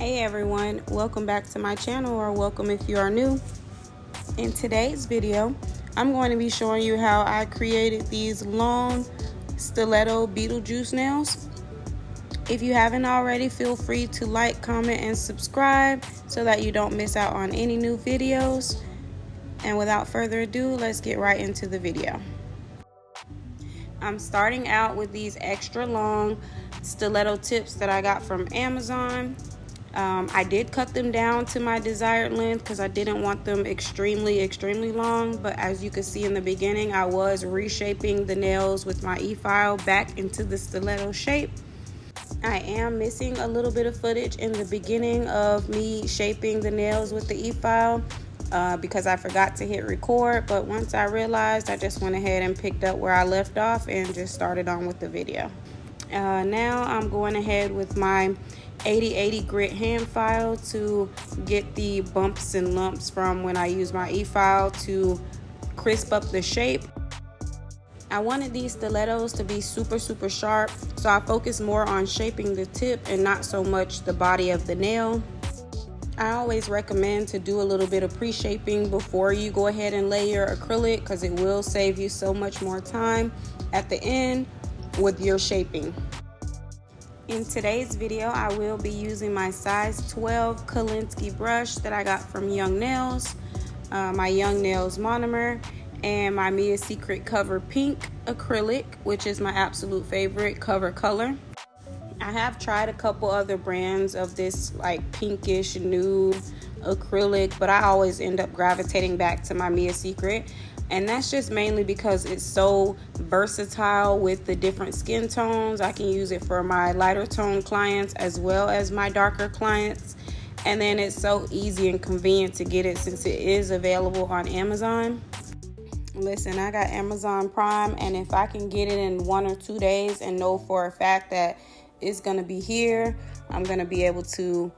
Hey everyone, welcome back to my channel, or welcome if you are new. In today's video, I'm going to be showing you how I created these long stiletto Beetlejuice nails. If you haven't already, feel free to like, comment, and subscribe so that you don't miss out on any new videos. And without further ado, let's get right into the video. I'm starting out with these extra long stiletto tips that I got from Amazon. I did cut them down to my desired length because I didn't want them extremely long, but as you can see in the beginning, I was reshaping the nails with my e-file back into the stiletto shape. I am missing a little bit of footage in the beginning of me shaping the nails with the e-file because I forgot to hit record, but once I realized, I just went ahead and picked up where I left off and just started on with the video. Now I'm going ahead with my 80/80 grit hand file to get the bumps and lumps from when I use my e-file to crisp up the shape. I wanted these stilettos to be super sharp, so I focused more on shaping the tip and not so much the body of the nail. I always recommend to do a little bit of pre-shaping before you go ahead and lay your acrylic, because it will save you so much more time at the end with your shaping. In today's video, I will be using my size 12 Kolinski brush that I got from Young Nails, my Young Nails Monomer, and my Mia Secret Cover Pink acrylic, which is my absolute favorite cover color. I have tried a couple other brands of this like pinkish nude acrylic, but I always end up gravitating back to my Mia Secret. And that's just mainly because it's so versatile with the different skin tones. I can use it for my lighter tone clients as well as my darker clients. And then it's so easy and convenient to get it since it is available on Amazon. Listen, I got Amazon Prime, and if I can get it in 1 or 2 days and know for a fact that it's gonna be here, I'm gonna be able to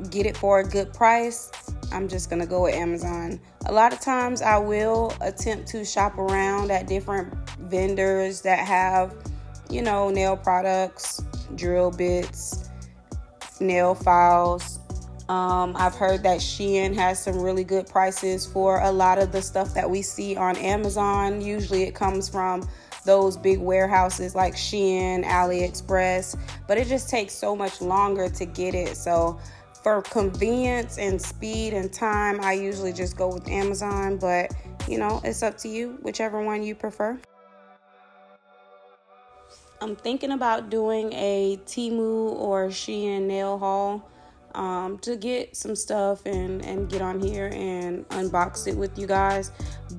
get it for a good price, I'm just gonna go with Amazon. A lot of times I will attempt to shop around at different vendors that have, you know, nail products, drill bits, nail files. I've heard that Shein has some really good prices for a lot of the stuff that we see on Amazon. Usually it comes from those big warehouses like Shein, AliExpress, but it just takes so much longer to get it. So for convenience and speed and time, I usually just go with Amazon, but you know, it's up to you, whichever one you prefer. I'm thinking about doing a Temu or Shein nail haul to get some stuff and get on here and unbox it with you guys.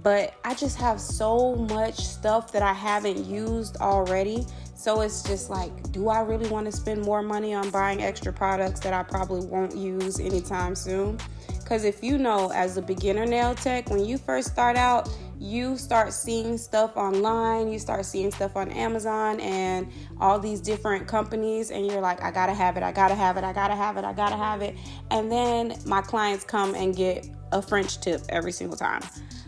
But I just have so much stuff that I haven't used already. So it's just like, do I really want to spend more money on buying extra products that I probably won't use anytime soon? Because if you know, as a beginner nail tech, when you first start out, you start seeing stuff online, you start seeing stuff on Amazon and all these different companies, and you're like, I gotta have it, I gotta have it, I gotta have it, I gotta have it. And then my clients come and get a French tip every single time.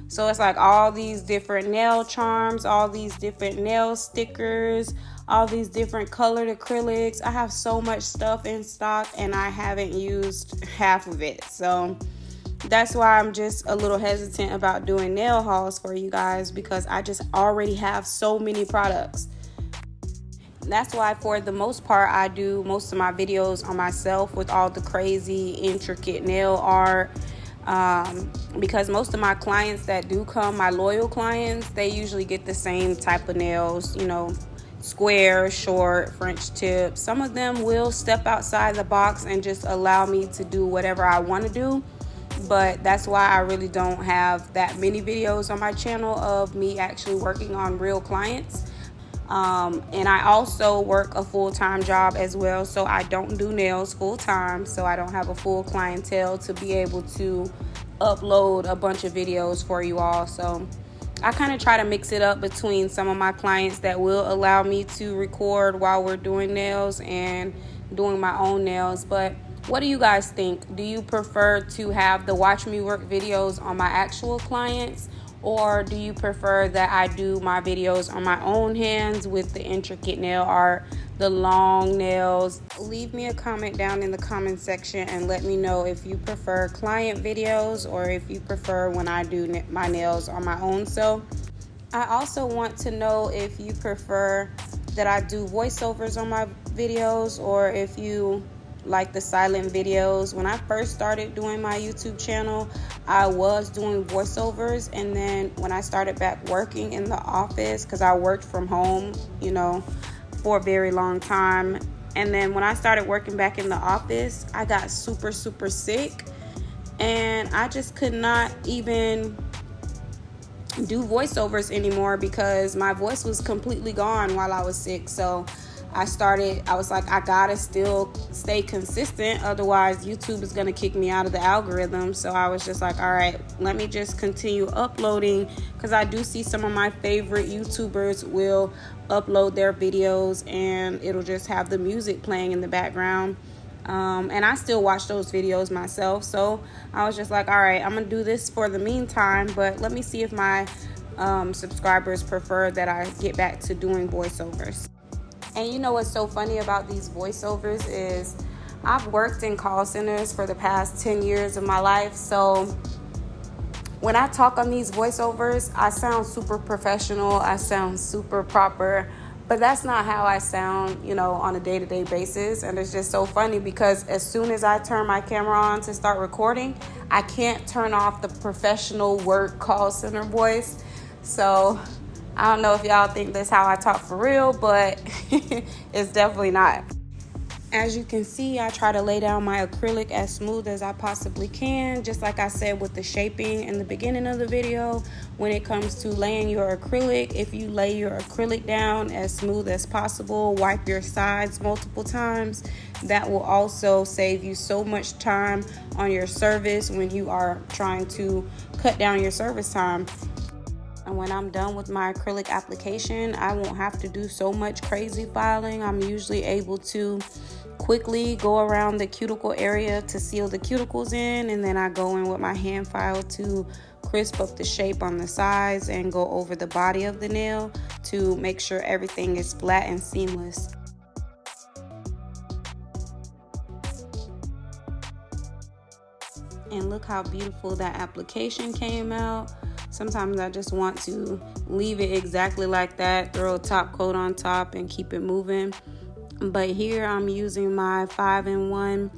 So it's like all these different nail charms, all these different nail stickers, all these different colored acrylics. I have so much stuff in stock and I haven't used half of it. So that's why I'm just a little hesitant about doing nail hauls for you guys, because I just already have so many products. That's why for the most part I do most of my videos on myself with all the crazy intricate nail art. Because most of my clients that do come, my loyal clients, they usually get the same type of nails, you know, square, short, French tip. Some of them will step outside the box and just allow me to do whatever I want to do. But that's why I really don't have that many videos on my channel of me actually working on real clients. And I also work a full-time job as well, so I don't do nails full-time, so I don't have a full clientele to be able to upload a bunch of videos for you all. So I kind of try to mix it up between some of my clients that will allow me to record while we're doing nails and doing my own nails. But what do you guys think? Do you prefer to have the watch me work videos on my actual clients, or do you prefer that I do my videos on my own hands with the intricate nail art the long nails. Leave me a comment down in the comment section and let me know if you prefer client videos or if you prefer when I do my nails on my own self. I also want to know if you prefer that I do voiceovers on my videos or if you like the silent videos. When I first started doing my YouTube channel, I was doing voiceovers, and then when I started back working in the office, because I worked from home, you know, for a very long time, and then when I started working back in the office, I got super sick, and I just could not even do voiceovers anymore because my voice was completely gone while I was sick. So I was like, I gotta still stay consistent, otherwise YouTube is gonna kick me out of the algorithm. So I was just like, all right, let me just continue uploading, because I do see some of my favorite YouTubers will upload their videos and it'll just have the music playing in the background. And I still watch those videos myself. So I was just like, all right, I'm gonna do this for the meantime, but let me see if my subscribers prefer that I get back to doing voiceovers. And you know what's so funny about these voiceovers is I've worked in call centers for the past 10 years of my life. So when I talk on these voiceovers, I sound super professional. I sound super proper. But that's not how I sound, you know, on a day-to-day basis. And it's just so funny because as soon as I turn my camera on to start recording, I can't turn off the professional work call center voice. So I don't know if y'all think that's how I talk for real, but it's definitely not. As you can see, I try to lay down my acrylic as smooth as I possibly can. Just like I said with the shaping in the beginning of the video, when it comes to laying your acrylic, if you lay your acrylic down as smooth as possible, wipe your sides multiple times, that will also save you so much time on your service when you are trying to cut down your service time. And when I'm done with my acrylic application, I won't have to do so much crazy filing. I'm usually able to quickly go around the cuticle area to seal the cuticles in, and then I go in with my hand file to crisp up the shape on the sides and go over the body of the nail to make sure everything is flat and seamless. And look how beautiful that application came out. Sometimes I just want to leave it exactly like that, throw a top coat on top and keep it moving. But here I'm using my 5-in-1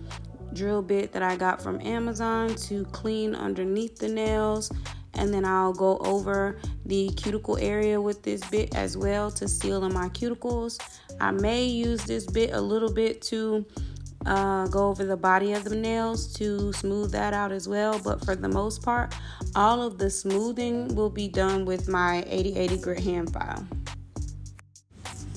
drill bit that I got from Amazon to clean underneath the nails. And then I'll go over the cuticle area with this bit as well to seal in my cuticles. I may use this bit a little bit to go over the body of the nails to smooth that out as well, but for the most part, all of the smoothing will be done with my 80/80 grit hand file.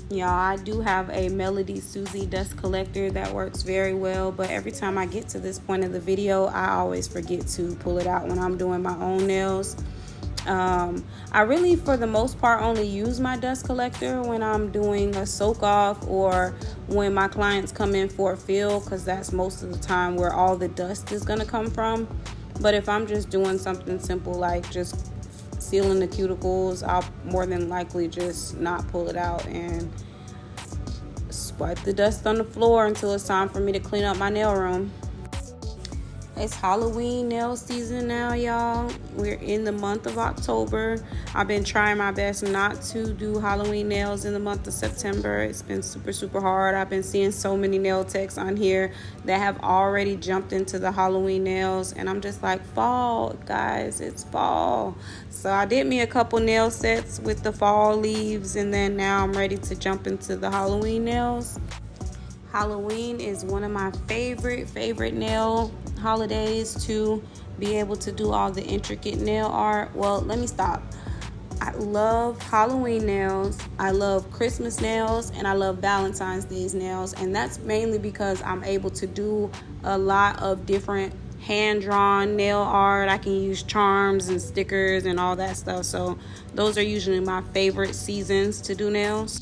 Y'all, I do have a Melody Susie dust collector that works very well, but every time I get to this point of the video, I always forget to pull it out when I'm doing my own nails. I really, for the most part, only use my dust collector when I'm doing a soak off or when my clients come in for a fill, because that's most of the time where all the dust is going to come from. But if I'm just doing something simple like just sealing the cuticles, I'll more than likely just not pull it out and swipe the dust on the floor until it's time for me to clean up my nail room. It's Halloween nail season now, y'all. We're in the month of October. I've been trying my best not to do Halloween nails in the month of September. It's been super hard. I've been seeing so many nail techs on here that have already jumped into the Halloween nails, and I'm just like, fall, guys, it's fall. So I did me a couple nail sets with the fall leaves, and then now I'm ready to jump into the Halloween nails. Halloween is one of my favorite nail holidays to be able to do all the intricate nail art. Well, let me stop. I love Halloween nails, I love Christmas nails, and I love Valentine's Day's nails, and that's mainly because I'm able to do a lot of different hand-drawn nail art. I can use charms and stickers and all that stuff, so those are usually my favorite seasons to do nails.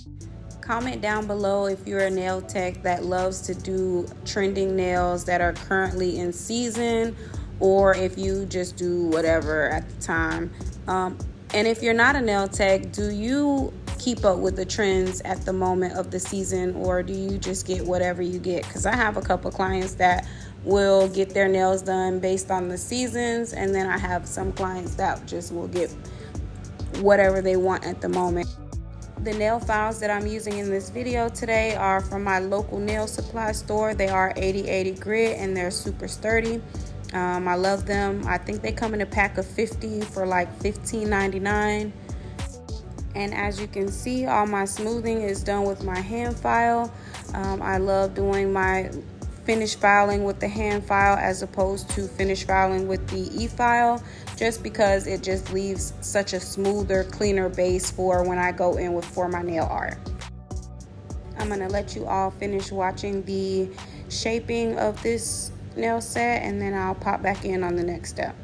Comment down below if you're a nail tech that loves to do trending nails that are currently in season, or if you just do whatever at the time. And if you're not a nail tech, do you keep up with the trends at the moment of the season, or do you just get whatever you get? Because I have a couple clients that will get their nails done based on the seasons, and then I have some clients that just will get whatever they want at the moment. The nail files that I'm using in this video today are from my local nail supply store. They are 80/80 grit and they're super sturdy. I love them. I think they come in a pack of 50 for like $15.99. And as you can see, all my smoothing is done with my hand file. I love doing my finish filing with the hand file as opposed to finish filing with the e-file, just because it just leaves such a smoother, cleaner base for when I go in for my nail art. I'm gonna let you all finish watching the shaping of this nail set, and then I'll pop back in on the next step.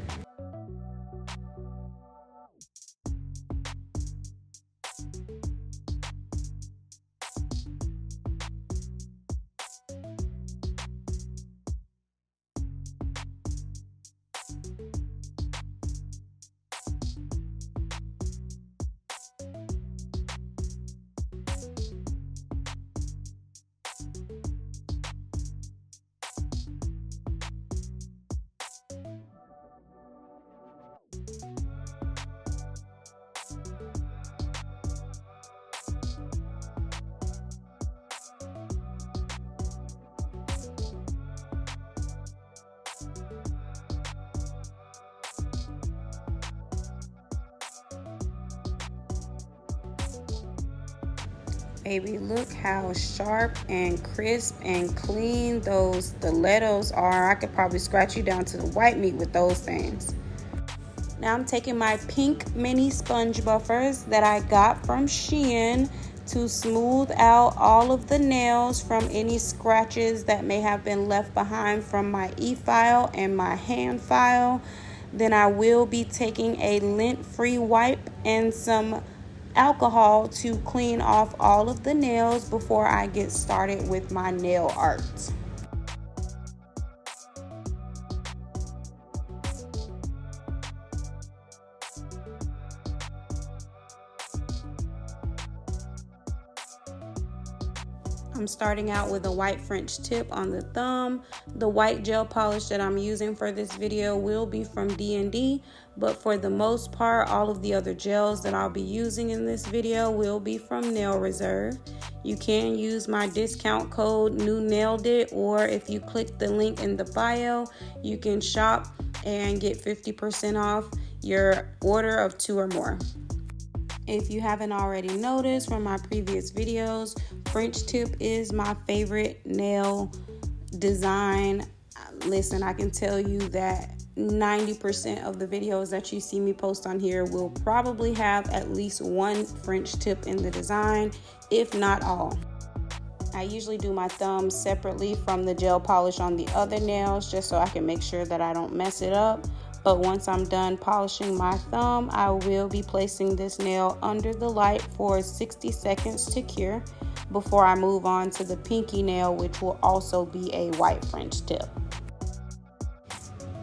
Baby, look how sharp and crisp and clean those stilettos are. I could probably scratch you down to the white meat with those things. Now I'm taking my pink mini sponge buffers that I got from Shein to smooth out all of the nails from any scratches that may have been left behind from my e-file and my hand file. Then I will be taking a lint-free wipe and some alcohol to clean off all of the nails before I get started with my nail art. I'm starting out with a white French tip on the thumb. The white gel polish that I'm using for this video will be from D&D, but for the most part, all of the other gels that I'll be using in this video will be from Nail Reserve. You can use my discount code NEWNAILEDIT, or if you click the link in the bio, you can shop and get 50% off your order of 2 or more. If you haven't already noticed from my previous videos, French tip is my favorite nail design. Listen, I can tell you that 90% of the videos that you see me post on here will probably have at least one French tip in the design, if not all. I usually do my thumbs separately from the gel polish on the other nails, just so I can make sure that I don't mess it up. But once I'm done polishing my thumb, I will be placing this nail under the light for 60 seconds to cure before I move on to the pinky nail, which will also be a white French tip.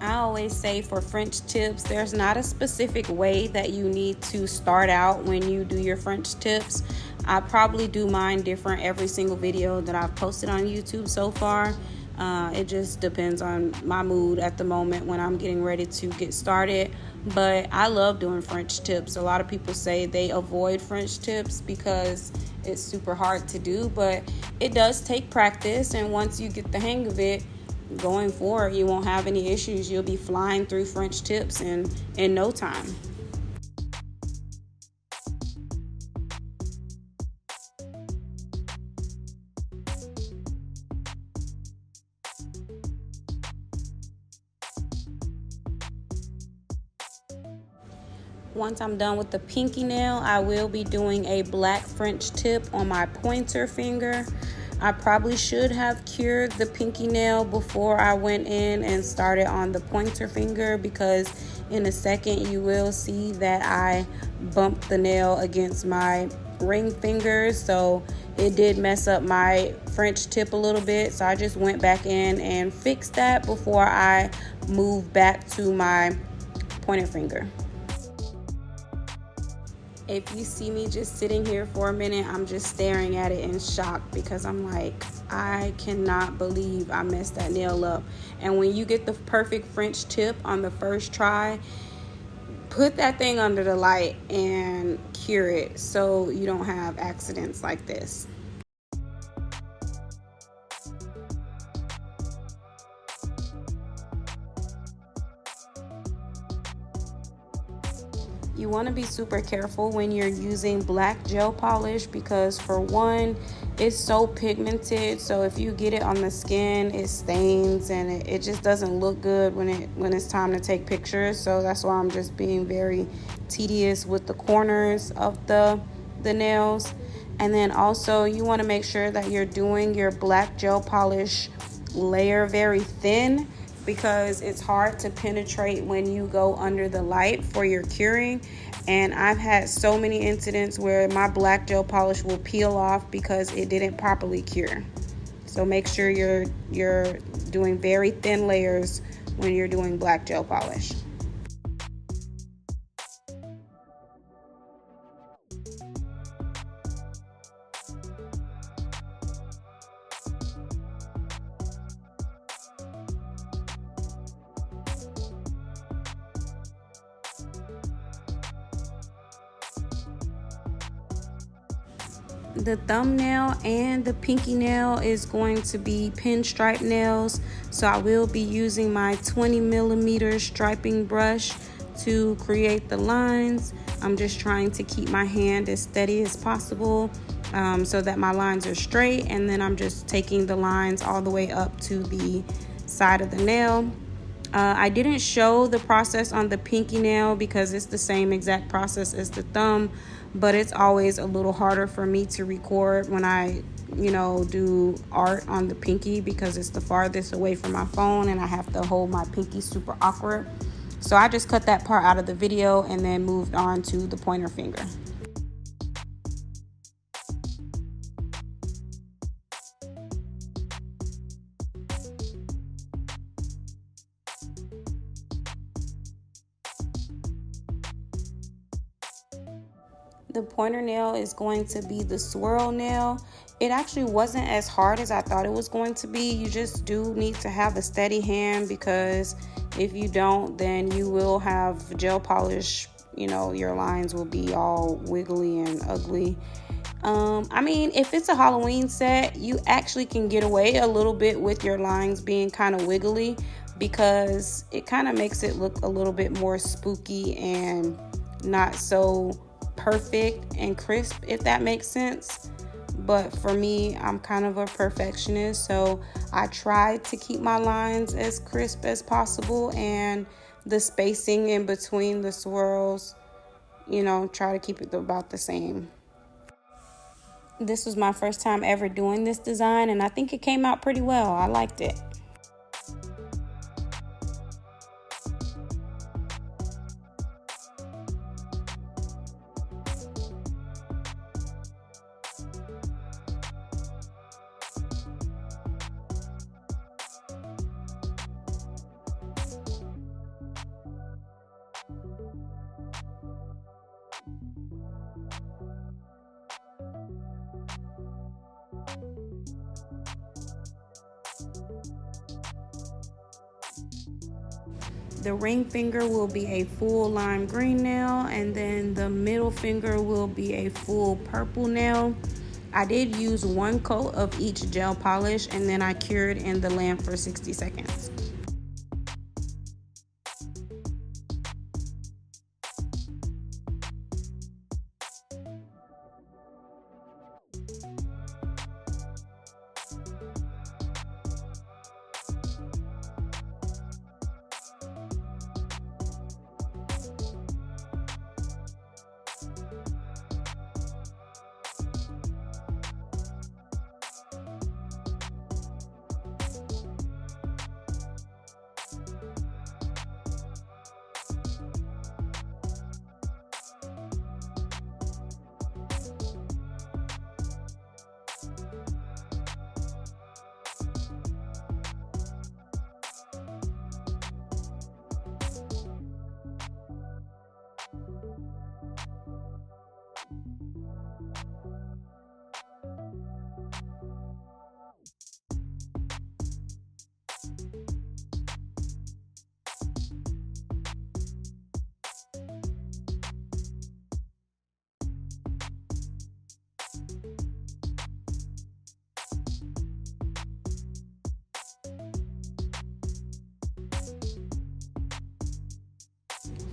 I always say for French tips, there's not a specific way that you need to start out when you do your French tips. I probably do mine different every single video that I've posted on YouTube so far. It just depends on my mood at the moment when I'm getting ready to get started. But I love doing French tips. A lot of people say they avoid French tips because it's super hard to do, but it does take practice, and once you get the hang of it, going forward, you won't have any issues. You'll be flying through French tips in no time. Once I'm done with the pinky nail, I will be doing a black French tip on my pointer finger. I probably should have cured the pinky nail before I went in and started on the pointer finger, because in a second you will see that I bumped the nail against my ring finger, so it did mess up my French tip a little bit. So I just went back in and fixed that before I moved back to my pointer finger. If you see me just sitting here for a minute, I'm just staring at it in shock because I'm like, I cannot believe I messed that nail up. And when you get the perfect French tip on the first try, put that thing under the light and cure it so you don't have accidents like this. You want to be super careful when you're using black gel polish because, for one, it's so pigmented, so if you get it on the skin, it stains and it just doesn't look good when it's time to take pictures. So that's why I'm just being very tedious with the corners of the nails. And then also you want to make sure that you're doing your black gel polish layer very thin, because it's hard to penetrate when you go under the light for your curing. And I've had so many incidents where my black gel polish will peel off because it didn't properly cure. So make sure you're doing very thin layers when you're doing black gel polish. The thumbnail and the pinky nail is going to be pinstripe nails, so I will be using my 20mm striping brush to create the lines. I'm just trying to keep my hand as steady as possible so that my lines are straight, and then I'm just taking the lines all the way up to the side of the nail. I didn't show the process on the pinky nail because it's the same exact process as the thumb, but it's always a little harder for me to record when I, do art on the pinky because it's the farthest away from my phone and I have to hold my pinky super awkward. So I just cut that part out of the video and then moved on to the pointer finger. The pointer nail is going to be the swirl nail. It actually wasn't as hard as I thought it was going to be. You just do need to have a steady hand, because if you don't, then you will have gel polish, your lines will be all wiggly and ugly. I mean, if it's a Halloween set, you actually can get away a little bit with your lines being kind of wiggly, because it kind of makes it look a little bit more spooky and not so perfect and crisp, if that makes sense. But for me, I'm kind of a perfectionist, so I try to keep my lines as crisp as possible, and the spacing in between the swirls, try to keep it about the same. This was my first time ever doing this design, and I think it came out pretty well. I liked it. The ring finger will be a full lime green nail, and then the middle finger will be a full purple nail. I did use one coat of each gel polish, and then I cured in the lamp for 60 seconds.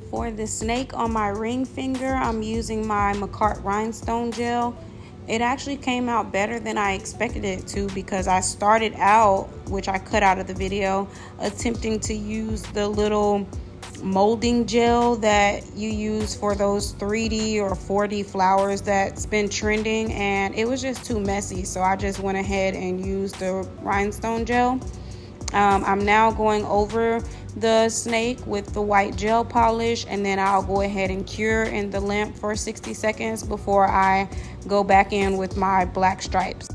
For the snake on my ring finger, I'm using my McCart rhinestone gel. It actually came out better than I expected it to, because I started out, which I cut out of the video, attempting to use the little molding gel that you use for those 3D or 4D flowers that's been trending, and it was just too messy, so I just went ahead and used the rhinestone gel. I'm now going over the snake with the white gel polish, and then I'll go ahead and cure in the lamp for 60 seconds before I go back in with my black stripes.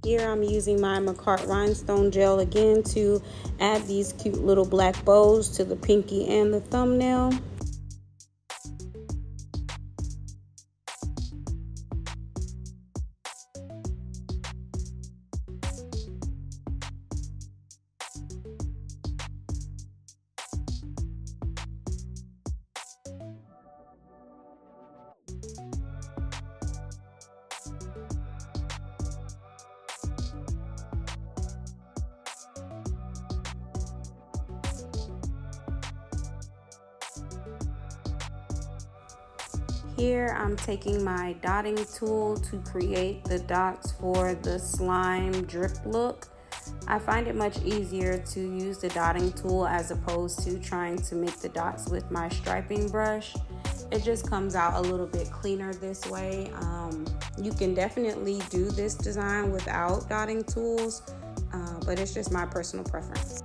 Here I'm using my McCart rhinestone gel again to add these cute little black bows to the pinky and the thumbnail. Here I'm taking my dotting tool to create the dots for the slime drip look. I find it much easier to use the dotting tool as opposed to trying to make the dots with my striping brush. It just comes out a little bit cleaner this way. You can definitely do this design without dotting tools, but it's just my personal preference.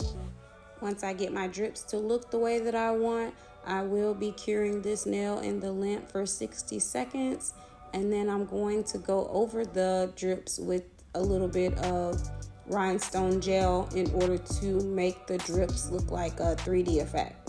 Once I get my drips to look the way that I want, I will be curing this nail in the lamp for 60 seconds, and then I'm going to go over the drips with a little bit of rhinestone gel in order to make the drips look like a 3D effect.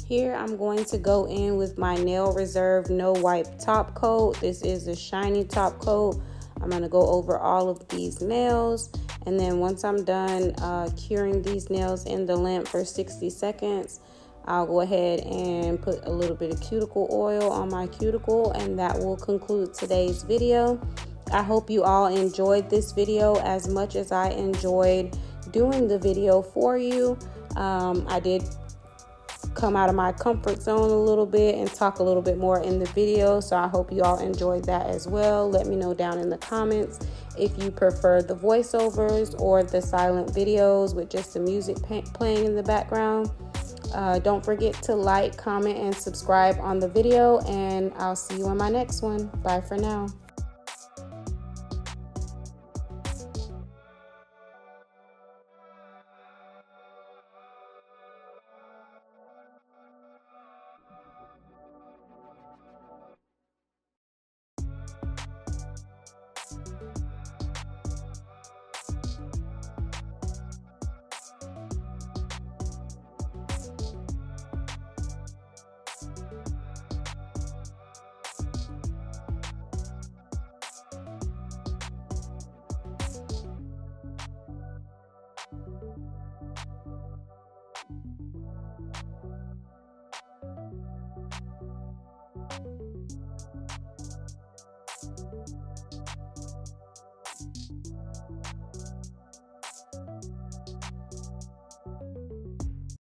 Here I'm going to go in with my Nail Reserve No Wipe Top Coat. This is a shiny top coat. I'm going to go over all of these nails, and then once I'm done curing these nails in the lamp for 60 seconds, I'll go ahead and put a little bit of cuticle oil on my cuticle, and that will conclude today's video. I hope you all enjoyed this video as much as I enjoyed doing the video for you. I did come out of my comfort zone a little bit and talk a little bit more in the video, so I hope you all enjoyed that as well. Let me know down in the comments if you prefer the voiceovers or the silent videos with just the music playing in the background. Don't forget to like, comment, and subscribe on the video, and I'll see you in my next one. Bye for now.